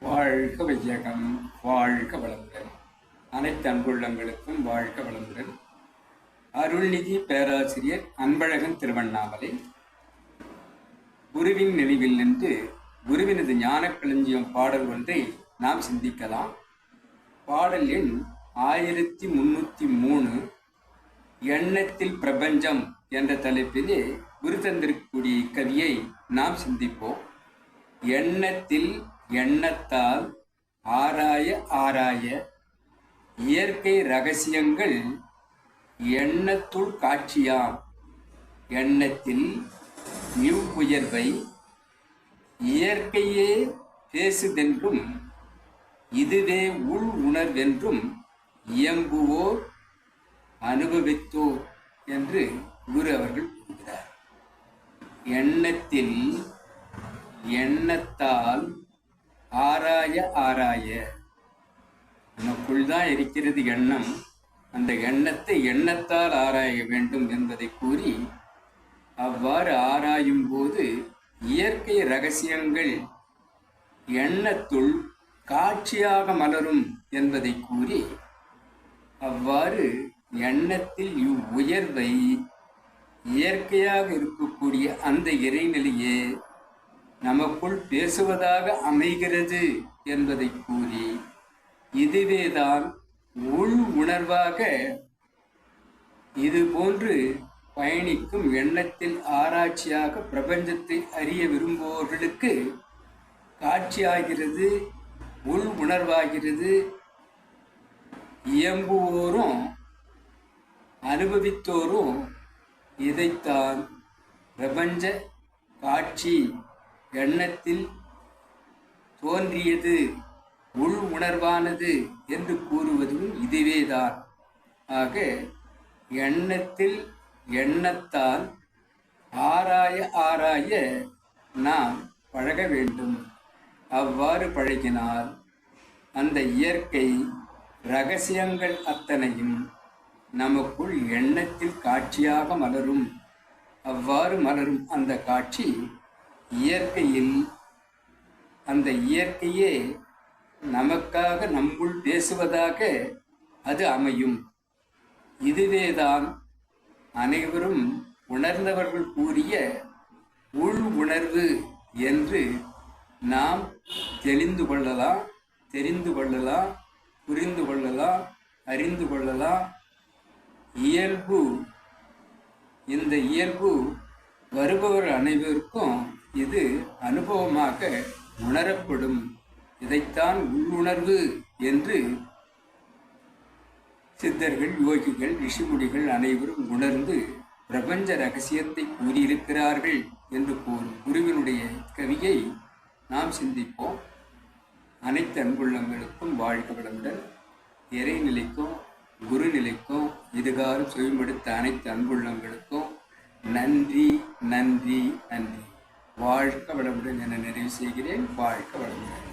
வாழ்க வையகம், வாழ்க வளமுடன். அனைத்து அன்புள்ளங்களுக்கும் வாழ்க வளமுடன். அருள்நிதி பேராசிரியர் அன்பழகன் திருவண்ணாமலை. குருவின் நினைவில் நின்று குருவினது ஞான களஞ்சியம் பாடல் ஒன்றை நாம் சிந்திக்கலாம். பாடல் எண் 1303 எண்ணத்தில் பிரபஞ்சம் என்ற தலைப்பிலே குரு தந்திருக்கக்கூடிய இக்கவியை நாம் சிந்திப்போம். எண்ணத்தில் எண்ணத்தால் ஆராய ஆராய இயற்கை ரகசியங்கள் எண்ணத்துள் காட்சியாம். எண்ணத்தில் இவ்வுயர்வை இயற்கையே பேசுதென்றும் இதுவே உள் உணர்வென்றும் இயம்புவோர் அனுபவித்தோர் என்று குரு அவர்கள் கூறுகிறார். எண்ணத்தில் எண்ணத்தால் ஆராய ஆராய, நமக்குள் தான் இருக்கிறது எண்ணம். அந்த எண்ணத்தை எண்ணத்தால் ஆராய வேண்டும் என்பதை கூறி, அவ்வாறு ஆராயும் போது இயற்கை ரகசியங்கள் எண்ணத்துள் காட்சியாக மலரும் என்பதை கூறி, அவ்வாறு எண்ணத்தில் இவ்வுயர்வை இயற்கையாக இருக்கக்கூடிய அந்த இறைநிலையே நமக்குள் பேசுவதாக அமைகிறது என்பதை கூறி, இதுவேதான் உள் உணர்வாக இது போன்று பயணிக்கும் எண்ணத்தில் ஆராய்ச்சியாக பிரபஞ்சத்தை அறிய விரும்புவோர்களுக்கு காட்சியாகிறது, உள் உணர்வாகிறது. இயம்புவோரும் அனுபவித்தோரும் இதைத்தான் பிரபஞ்ச காட்சி எண்ணத்தில் தோன்றியது, உள் உணர்வானது என்று கூறுவதும் இதுவேதான். ஆக எண்ணத்தில் எண்ணத்தால் ஆராய ஆராய நாம் பழக வேண்டும். அவ்வாறு பழகினால் அந்த இயற்கை ரகசியங்கள் அத்தனையும் நமக்குள் எண்ணத்தில் காட்சியாக மலரும். அவ்வாறு மலரும் அந்த காட்சி இயற்கையில், அந்த இயற்கையே நமக்காக நம்முள் பேசுவதாக அது அமையும். இதுவேதான் அனைவரும் உணர்ந்தவர்கள் கூறிய உள் உணர்வு என்று நாம் தெளிந்து கொள்ளலாம், தெரிந்து கொள்ளலாம், புரிந்து கொள்ளலாம், அறிந்து கொள்ளலாம். இயல்பு, இந்த இயல்பு வருபவர் அனைவருக்கும் இது அனுபவமாக உணரப்படும். இதைத்தான் உள்ளுணர்வு என்று சித்தர்கள், யோகிகள், ரிஷிமுடிகள் அனைவரும் உணர்ந்து பிரபஞ்ச ரகசியத்தை கூறியிருக்கிறார்கள் என்று கூறும் குருவினுடைய கவியை நாம் சிந்திப்போம். அனைத்து அன்புள்ளங்களுக்கும் வாழ்க வளமுடன். இறைநிலைக்கும் குருநிலைக்கும் இதுகாரும் செவிமடுத்த அனைத்து அன்புள்ளங்களுக்கும் நன்றி, நன்றி, நன்றி. வாழ்க வளமுடன் என நிறைவு செய்கிறேன். வாழ்க வளமுடன்.